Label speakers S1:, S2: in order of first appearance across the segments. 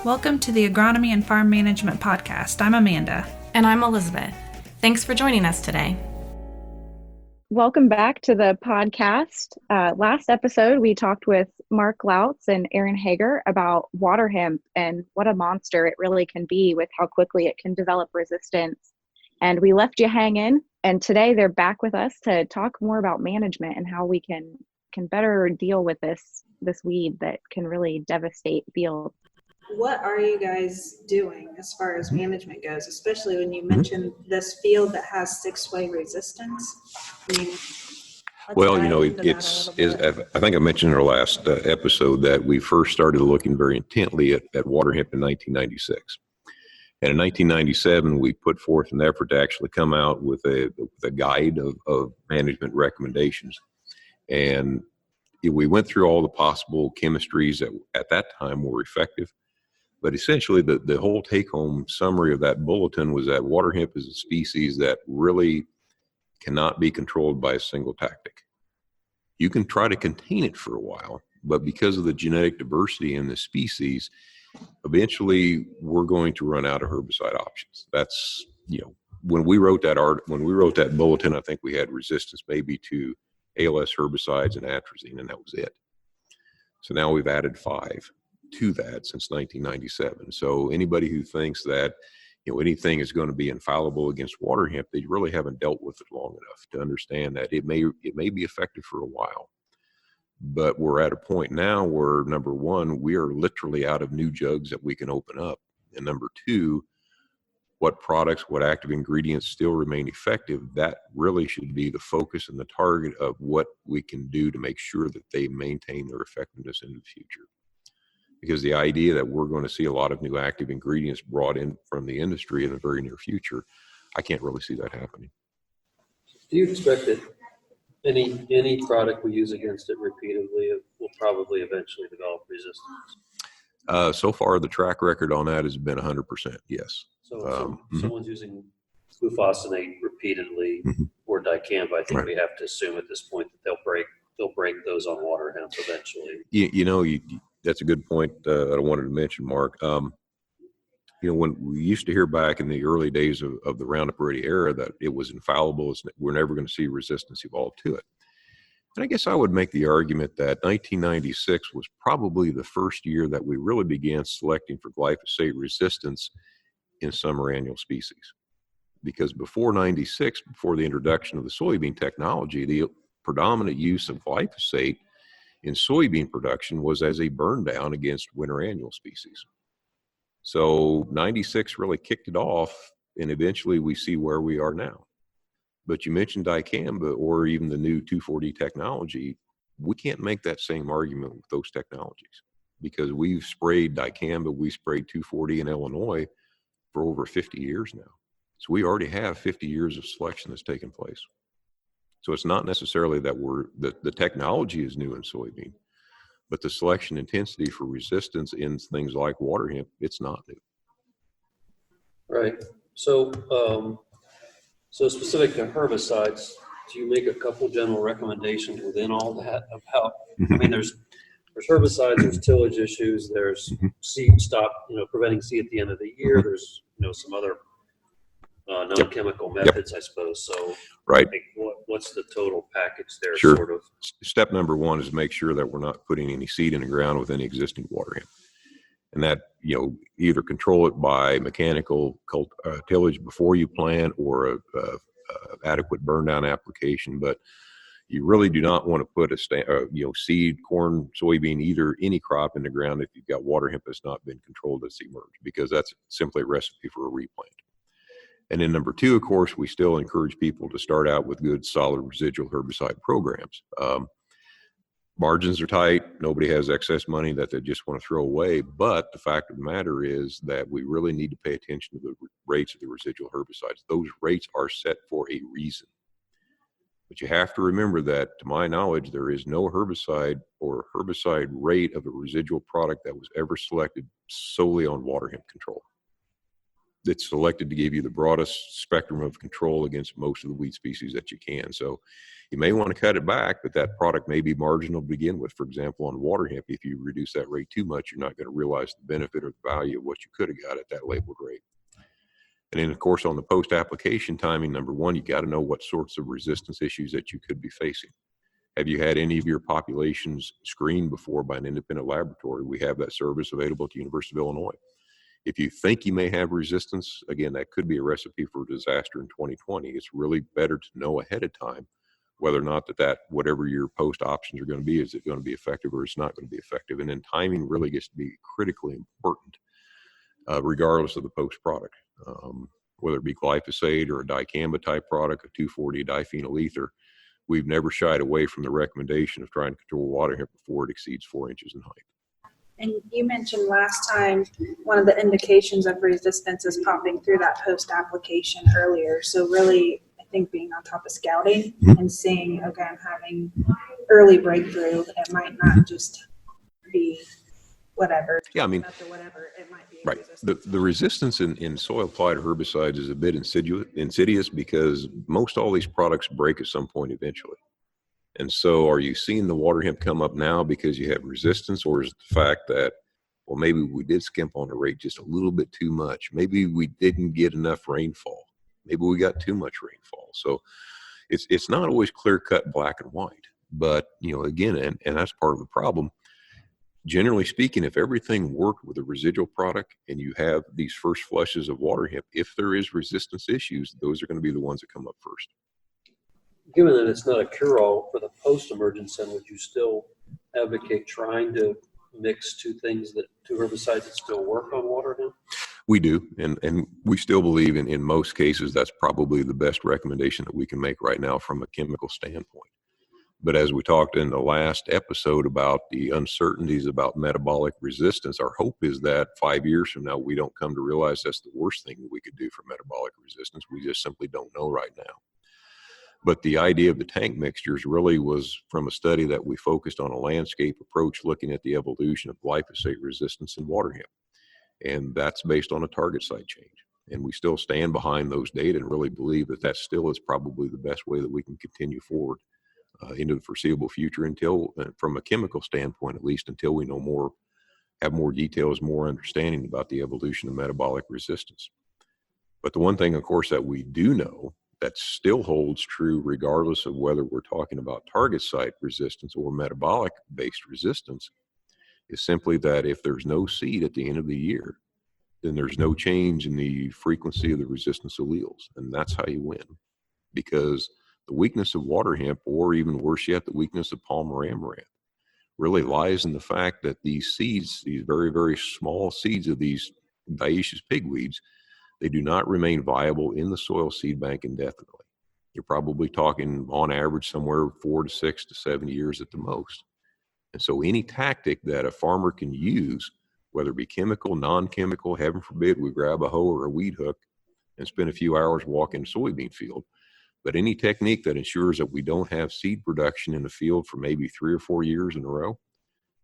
S1: Welcome to the Agronomy and Farm Management Podcast. I'm Amanda.
S2: And I'm Elizabeth. Thanks for joining us today.
S3: Welcome back to the podcast. Last episode, we talked with Mark Loux and Aaron Hager about Waterhemp and what a monster it really can be with how quickly it can develop resistance. And we left you hanging, and today they're back with us to talk more about management and how we can better deal with this weed that can really devastate fields.
S4: What are you guys doing as far as management goes, especially when you mentioned this field that has 6-way resistance? I mean,
S5: well, I think I mentioned in our last episode that we first started looking very intently at Waterhemp in 1996. And in 1997, we put forth an effort to actually come out with a guide of management recommendations. And we went through all the possible chemistries that at that time were effective. But essentially, the whole take-home summary of that bulletin was that Waterhemp is a species that really cannot be controlled by a single tactic. You can try to contain it for a while, but because of the genetic diversity in the species, eventually we're going to run out of herbicide options. That's, when we wrote that bulletin, I think we had resistance maybe to ALS herbicides and atrazine, and that was it. So now we've added 5 to that since 1997. So anybody who thinks that anything is going to be infallible against Waterhemp, they really haven't dealt with it long enough to understand that it may be effective for a while. But we're at a point now where, number one, we are literally out of new jugs that we can open up. And number two, what products, what active ingredients still remain effective, that really should be the focus and the target of what we can do to make sure that they maintain their effectiveness into the future. Because the idea that we're going to see a lot of new active ingredients brought in from the industry in the very near future, I can't really see that happening.
S6: Do you expect that any product we use against it repeatedly will probably eventually develop resistance?
S5: So far, the track record on that has been 100%, yes.
S6: So someone's using glufosinate repeatedly or dicamba, I think we have to assume at this point that they'll break those on Waterhemp eventually. That's a good point that I wanted to mention, Mark. When we used to hear back in the early days of the Roundup Ready era that it was infallible, we're never going to see resistance evolve to it. And I guess I would make the argument that 1996 was probably the first year that we really began selecting for glyphosate resistance in summer annual species. Because before 96, before the introduction of the soybean technology, the predominant use of glyphosate in soybean production was as a burn down against winter annual species. So 96 really kicked it off, and eventually we see where we are now. But you mentioned dicamba or even the new 2,4-D technology. We can't make that same argument with those technologies because we've sprayed dicamba, we sprayed 2,4-D in Illinois for over 50 years now. So we already have 50 years of selection that's taken place. So it's not necessarily that the technology is new in soybean, but the selection intensity for resistance in things like Waterhemp, it's not new. Right. So specific to herbicides, do you make a couple general recommendations within all that of how? I mean, there's herbicides, there's tillage issues, there's seed stop, preventing seed at the end of the year. There's some other non-chemical methods, I suppose. So,
S5: right.
S6: What's the total package there?
S5: Sure.
S6: Sort of.
S5: Step number one is make sure that we're not putting any seed in the ground with any existing Waterhemp, and that either control it by mechanical tillage before you plant or a adequate burn down application. But you really do not want to put seed, corn, soybean, any crop in the ground if you've got Waterhemp that's not been controlled that's emerged, because that's simply a recipe for a replant. And then number two, of course, we still encourage people to start out with good, solid residual herbicide programs. Margins are tight. Nobody has excess money that they just want to throw away. But the fact of the matter is that we really need to pay attention to the rates of the residual herbicides. Those rates are set for a reason. But you have to remember that, to my knowledge, there is no herbicide or herbicide rate of a residual product that was ever selected solely on Waterhemp control. it's selected to give you the broadest spectrum of control against most of the weed species that you can. So you may want to cut it back, but that product may be marginal to begin with. For example, on Waterhemp, if you reduce that rate too much, you're not going to realize the benefit or the value of what you could have got at that labeled rate. And then, of course, on the post-application timing, number one, you got to know what sorts of resistance issues that you could be facing. Have you had any of your populations screened before by an independent laboratory? We have that service available at the University of Illinois. If you think you may have resistance, again, that could be a recipe for disaster in 2020. It's really better to know ahead of time whether or not that whatever your post options are going to be, is it going to be effective or it's not going to be effective. And then timing really gets to be critically important, regardless of the post product. Whether it be glyphosate or a dicamba type product, a 2,4-D diphenyl ether, we've never shied away from the recommendation of trying to control water hemp before it exceeds 4 inches in height.
S4: And you mentioned last time one of the indications of resistance is popping through that post-application earlier. So really, I think being on top of scouting and seeing, okay, I'm having early breakthrough. It might not just be whatever.
S5: Yeah, I mean,
S4: whatever, it might be
S5: right.
S4: resistance.
S5: The resistance in soil-applied herbicides is a bit insidious because most all these products break at some point eventually. And so are you seeing the water hemp come up now because you have resistance, or is it the fact that, well, maybe we did skimp on the rate just a little bit too much. Maybe we didn't get enough rainfall. Maybe we got too much rainfall. So it's not always clear-cut black and white. But, again, and that's part of the problem. Generally speaking, if everything worked with a residual product and you have these first flushes of water hemp, if there is resistance issues, those are going to be the ones that come up first.
S6: Given that it's not a cure-all for the post-emergence, then would you still advocate trying to mix two herbicides that still work on water hemp?
S5: We do, and we still believe in most cases that's probably the best recommendation that we can make right now from a chemical standpoint. But as we talked in the last episode about the uncertainties about metabolic resistance, our hope is that 5 years from now, we don't come to realize that's the worst thing that we could do for metabolic resistance. We just simply don't know right now. But the idea of the tank mixtures really was from a study that we focused on a landscape approach looking at the evolution of glyphosate resistance in water hemp. And that's based on a target site change. And we still stand behind those data and really believe that still is probably the best way that we can continue forward into the foreseeable future until, from a chemical standpoint at least, until we know more, have more details, more understanding about the evolution of metabolic resistance. But the one thing, of course, that we do know that still holds true regardless of whether we're talking about target site resistance or metabolic based resistance is simply that if there's no seed at the end of the year, then there's no change in the frequency of the resistance alleles. And that's how you win. Because the weakness of water hemp, or even worse yet, the weakness of Palmer amaranth, really lies in the fact that these seeds, these very, very small seeds of these dioecious pigweeds, they do not remain viable in the soil seed bank indefinitely. You're probably talking on average somewhere 4 to 6 to 7 years at the most. And so any tactic that a farmer can use, whether it be chemical, non-chemical, heaven forbid we grab a hoe or a weed hook and spend a few hours walking a soybean field, but any technique that ensures that we don't have seed production in the field for maybe 3 or 4 years in a row,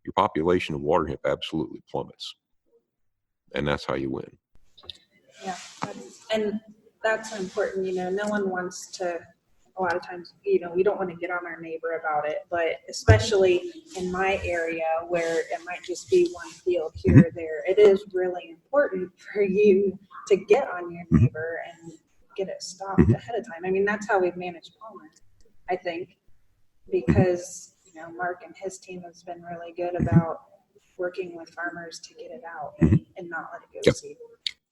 S5: your population of water hemp absolutely plummets. And that's how you win.
S4: Yeah, and that's important. No one wants to, a lot of times, we don't want to get on our neighbor about it, but especially in my area where it might just be one field here or there, it is really important for you to get on your neighbor and get it stopped ahead of time. I mean, that's how we've managed Palmer, I think, because, Mark and his team has been really good about working with farmers to get it out and not let it go to seed.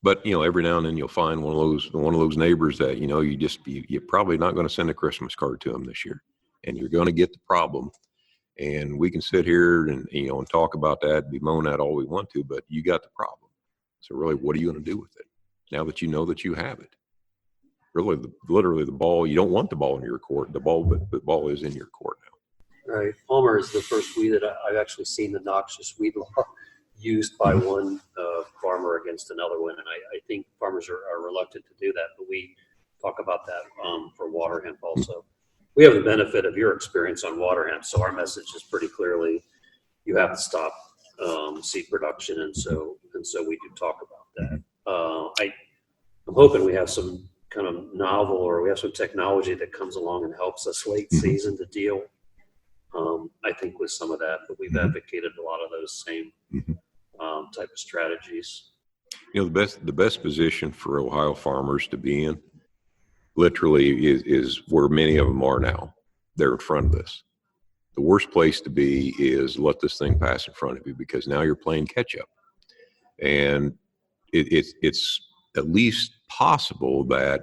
S5: But, every now and then you'll find one of those neighbors that, you're probably not going to send a Christmas card to them this year, and you're going to get the problem. And we can sit here and, and talk about that, bemoan that all we want to, but you got the problem. So really, what are you going to do with it now that you know that you have it? Really, literally the ball, you don't want the ball in your court. The ball is in your court now.
S6: Right. Palmer is the first weed that I've actually seen the noxious weed law used by one farmer against another one. And I think farmers are reluctant to do that, but we talk about that for water hemp also. We have the benefit of your experience on water hemp, so our message is pretty clearly you have to stop seed production, and so we do talk about that. I'm hoping we have some kind of novel, or we have some technology that comes along and helps us late season to deal. I think with some of that, but we've advocated a lot of those same type of strategies.
S5: You know, the best position for Ohio farmers to be in, literally, is where many of them are now. They're in front of this. The worst place to be is let this thing pass in front of you, because now you're playing catch up, and it's at least possible that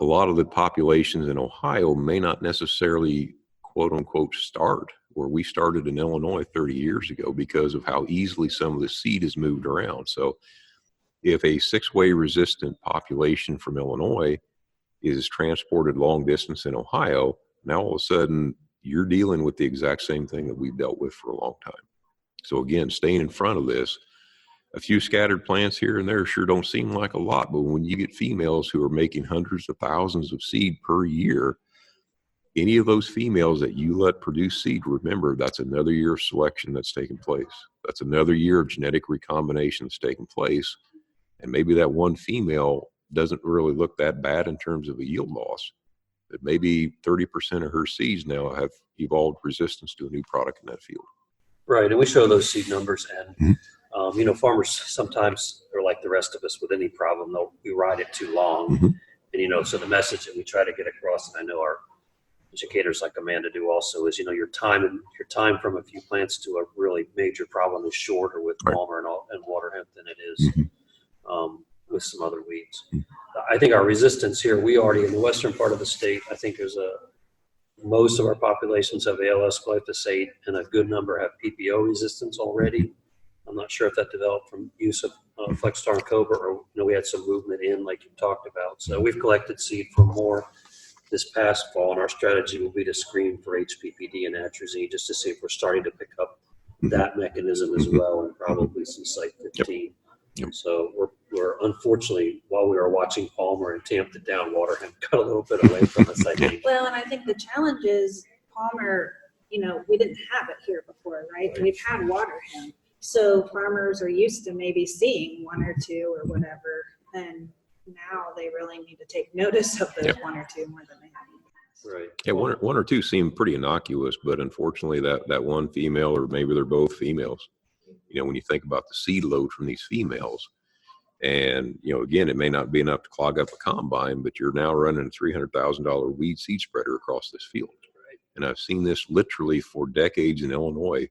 S5: a lot of the populations in Ohio may not necessarily, quote unquote, start where we started in Illinois 30 years ago, because of how easily some of the seed is moved around. So if a 6-way resistant population from Illinois is transported long distance in Ohio, now all of a sudden you're dealing with the exact same thing that we've dealt with for a long time. So again, staying in front of this. A few scattered plants here and there sure don't seem like a lot, but when you get females who are making hundreds of thousands of seed per year, any of those females that you let produce seed, remember, that's another year of selection that's taken place. That's another year of genetic recombination that's taken place. And maybe that one female doesn't really look that bad in terms of a yield loss, but maybe 30% of her seeds now have evolved resistance to a new product in that field.
S6: Right, and we show those seed numbers, and farmers sometimes are like the rest of us with any problem. We ride it too long, and so the message that we try to get across, and I know our educators like Amanda do also, is your time from a few plants to a really major problem is shorter with Palmer and Waterhemp than it is with some other weeds. I think our resistance here, we already in the western part of the state, I think most of our populations have ALS, glyphosate, and a good number have PPO resistance already. I'm not sure if that developed from use of Flexstar and Cobra, or we had some movement in, like you talked about. So we've collected seed for more this past fall, and our strategy will be to screen for HPPD and atrazine, just to see if we're starting to pick up that mechanism as well, and probably some Site 15.
S5: Yep.
S6: So we're unfortunately, while we were watching Palmer and tamped it down, Waterhemp got a little bit away from us, I think.
S4: Well, and I think the challenge is Palmer, we didn't have it here before, right? We've had Waterhemp. So farmers are used to maybe seeing one or two or whatever, and now they really need to take notice of those one or two more than they have in the past.
S6: Right.
S5: Yeah, one or two seem pretty innocuous, but unfortunately that one female, or maybe they're both females, when you think about the seed load from these females, and again, it may not be enough to clog up a combine, but you're now running a $300,000 weed seed spreader across this field. Right. And I've seen this literally for decades in Illinois.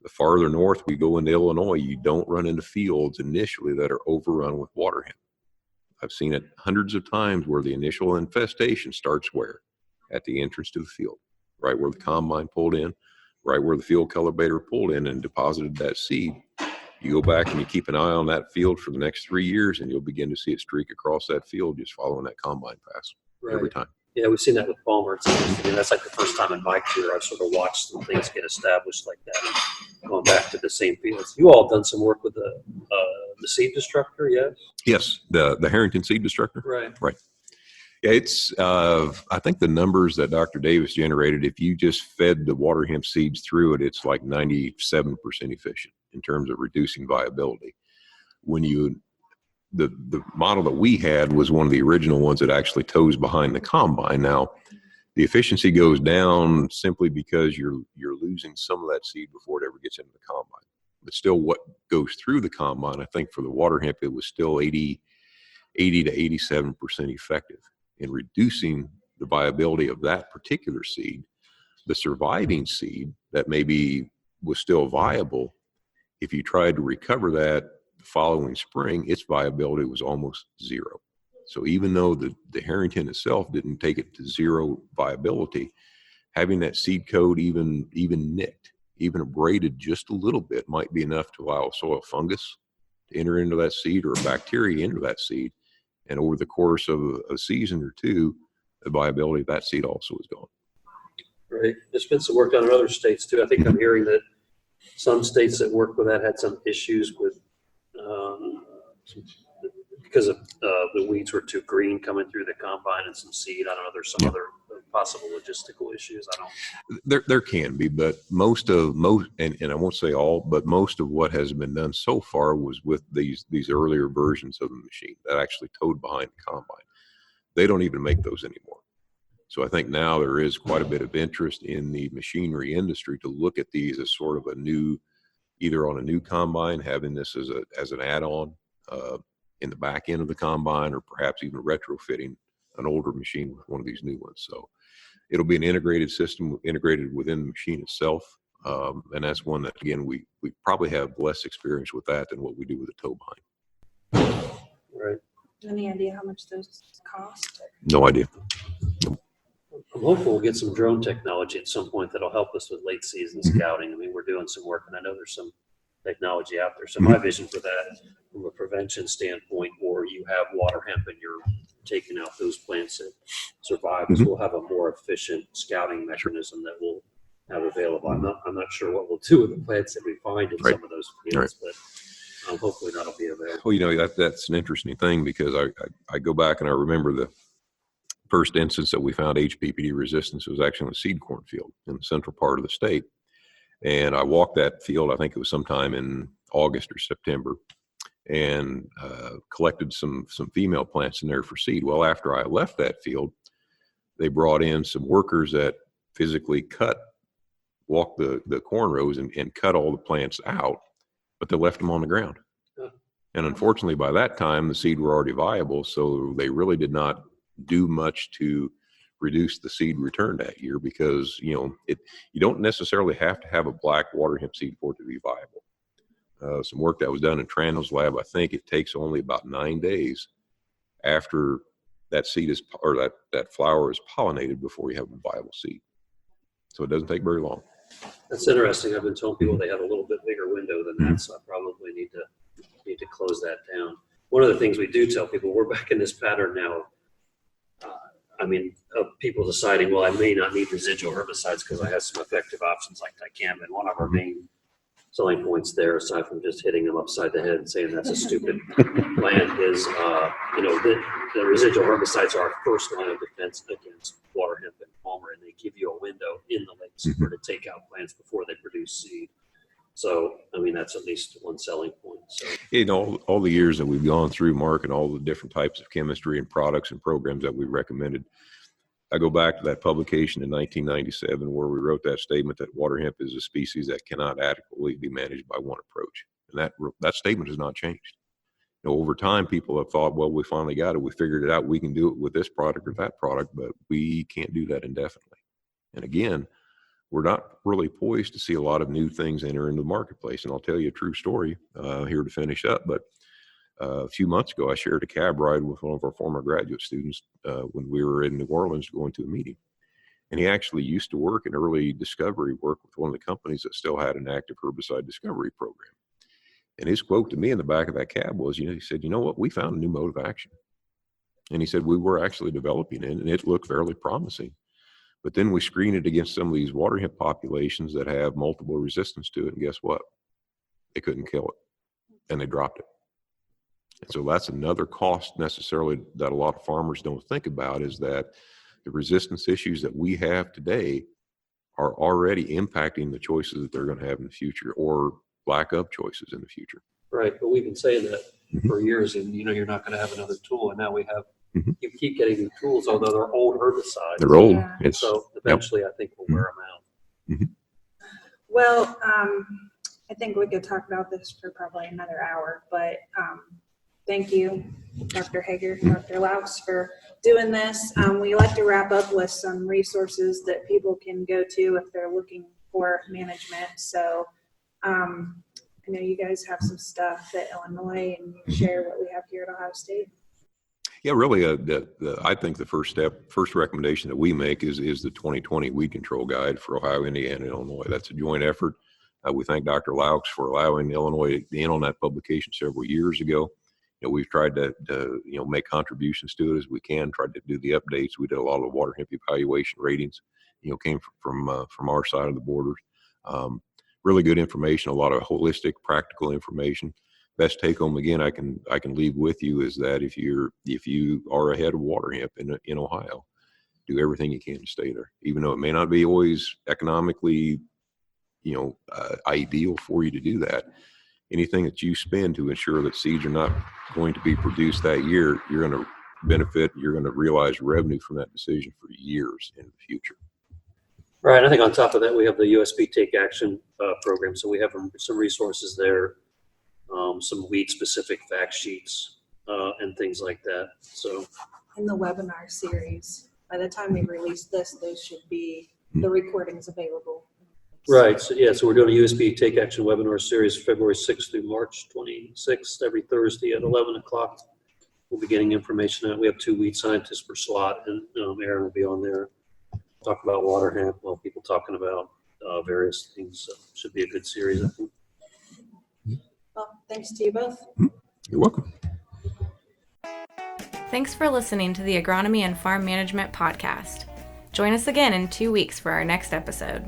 S5: The farther north we go into Illinois, you don't run into fields initially that are overrun with Waterhemp. I've seen it hundreds of times where the initial infestation starts where? At the entrance to the field, right where the combine pulled in, right where the field cultivator pulled in and deposited that seed. You go back and you keep an eye on that field for the next 3 years, and you'll begin to see it streak across that field just following that combine pass every time.
S6: Yeah, we've seen that with Palmer. It's interesting. And that's like the first time in my career I've sort of watched some things get established like that. And going back to the same fields. You all have done some work with the seed destructor, yes?
S5: Yes, the Harrington seed destructor.
S6: Right.
S5: Yeah, it's I think the numbers that Dr. Davis generated, if you just fed the Waterhemp seeds through it, it's like 97% efficient in terms of reducing viability. When the model that we had was one of the original ones that actually tows behind the combine. Now, the efficiency goes down simply because you're losing some of that seed before it ever gets into the combine. But still, what goes through the combine, I think for the Waterhemp, it was still 80 to 87% effective in reducing the viability of that particular seed. The surviving seed that maybe was still viable, if you tried to recover that the following spring, its viability was almost zero. So even though the Harrington itself didn't take it to zero viability, having that seed coat even nicked, even abraded just a little bit might be enough to allow soil fungus to enter into that seed, or a bacteria into that seed. And over the course of a season or two, the viability of that seed also is gone. Right.
S6: There's been some work done in other states too. I think I'm hearing that some states that work with that had some issues with because of the weeds were too green coming through the combine and some seed. I don't know. There's some other possible logistical issues? I don't.
S5: There can be, but most, and I won't say all, but most of what has been done so far was with these earlier versions of the machine that actually towed behind the combine. They don't even make those anymore. So I think now there is quite a bit of interest in the machinery industry to look at these as sort of a new, either on a new combine, having this as an add-on in the back end of the combine, or perhaps even retrofitting an older machine with one of these new ones. So it'll be an integrated system, integrated within the machine itself. And that's one that, again, we probably have less experience with that than what we do with the tow behind.
S6: Right.
S4: Any idea how much those cost?
S5: No idea.
S6: I'm hopeful we'll get some drone technology at some point that'll help us with late season scouting. I mean, we're doing some work, and I know there's some technology out there. So my vision for that, from a prevention standpoint, or you have water hemp and you're taking out those plants that survive, is we'll have a more efficient scouting mechanism that we'll have available. I'm not sure what we'll do with the plants that we find in some of those fields, but hopefully that'll be available.
S5: Well, that's an interesting thing, because I go back and I remember the first instance that we found HPPD resistance was actually in a seed corn field in the central part of the state. And I walked that field, I think it was sometime in August or September, and collected some female plants in there for seed. Well, after I left that field, they brought in some workers that physically walked the corn rows and cut all the plants out, but they left them on the ground. And unfortunately, by that time, the seed were already viable, so they really did not do much to reduce the seed return that year, because you don't necessarily have to have a black water hemp seed for it to be viable. Some work that was done in Trando's lab, I think it takes only about 9 days after that seed that flower is pollinated before you have a viable seed. So it doesn't take very long.
S6: That's interesting. I've been telling people they have a little bit bigger window than that, so I probably need to close that down. One of the things we do tell people, we're back in this pattern now. Of people deciding, well, I may not need residual herbicides because I have some effective options like dicamba. And one of our main selling points there, aside from just hitting them upside the head and saying that's a stupid plan, is the residual herbicides are our first line of defense against water hemp and palmer, and they give you a window in the late summer to take out plants before they produce seed. So, that's at least one selling point. So,
S5: all the years that we've gone through, Mark, and all the different types of chemistry and products and programs that we recommended, I go back to that publication in 1997 where we wrote that statement that water hemp is a species that cannot adequately be managed by one approach. And that statement has not changed. Over time, people have thought, well, we finally got it. We figured it out. We can do it with this product or that product, but we can't do that indefinitely. And again, we're not really poised to see a lot of new things enter into the marketplace. And I'll tell you a true story here to finish up. But a few months ago, I shared a cab ride with one of our former graduate students when we were in New Orleans going to a meeting. And he actually used to work in early discovery work with one of the companies that still had an active herbicide discovery program. And his quote to me in the back of that cab was, he said, you know what, we found a new mode of action. And he said, we were actually developing it, and it looked fairly promising. But then we screen it against some of these water hemp populations that have multiple resistance to it. And guess what? They couldn't kill it, and they dropped it. And so that's another cost necessarily that a lot of farmers don't think about, is that the resistance issues that we have today are already impacting the choices that they're going to have in the future, or lack of choices in the future.
S6: Right. But we've been saying that for years, and you're not going to have another tool. And now we have, you keep getting new tools, although they're old herbicides.
S5: They're old.
S4: Yeah.
S6: So eventually I think we'll wear them out.
S4: Well, I think we could talk about this for probably another hour, but thank you, Dr. Hager, Dr. Loux, for doing this. We like to wrap up with some resources that people can go to if they're looking for management. So I know you guys have some stuff at Illinois, and you share what we have here at Ohio State.
S5: Yeah, really, I think the first recommendation that we make is the 2020 weed control guide for Ohio, Indiana, and Illinois. That's a joint effort. We thank Dr. Loux for allowing Illinois in on that publication several years ago. We've tried to make contributions to it as we can, tried to do the updates. We did a lot of the water hemp evaluation ratings, came from our side of the border. Really good information, a lot of holistic, practical information. Best take home, again, I can leave with you is that if you are ahead of water hemp in Ohio, do everything you can to stay there, even though it may not be always economically, ideal for you to do that. Anything that you spend to ensure that seeds are not going to be produced that year, you're going to benefit, you're going to realize revenue from that decision for years in the future.
S6: Right. I think on top of that, we have the USB Take Action program. So we have some resources there, some weed-specific fact sheets and things like that. So
S4: in the webinar series, by the time we release this, those should be the recordings available.
S6: Right. So we're doing a USB Take Action webinar series February 6th through March 26th, every Thursday at 11 o'clock. We'll be getting information out. We have 2 weed scientists per slot, and Aaron will be on there. Talk about Waterhemp while people talking about various things. So it should be a good series, I think.
S4: Well, thanks to you both.
S5: You're welcome.
S2: Thanks for listening to the Agronomy and Farm Management Podcast. Join us again in 2 weeks for our next episode.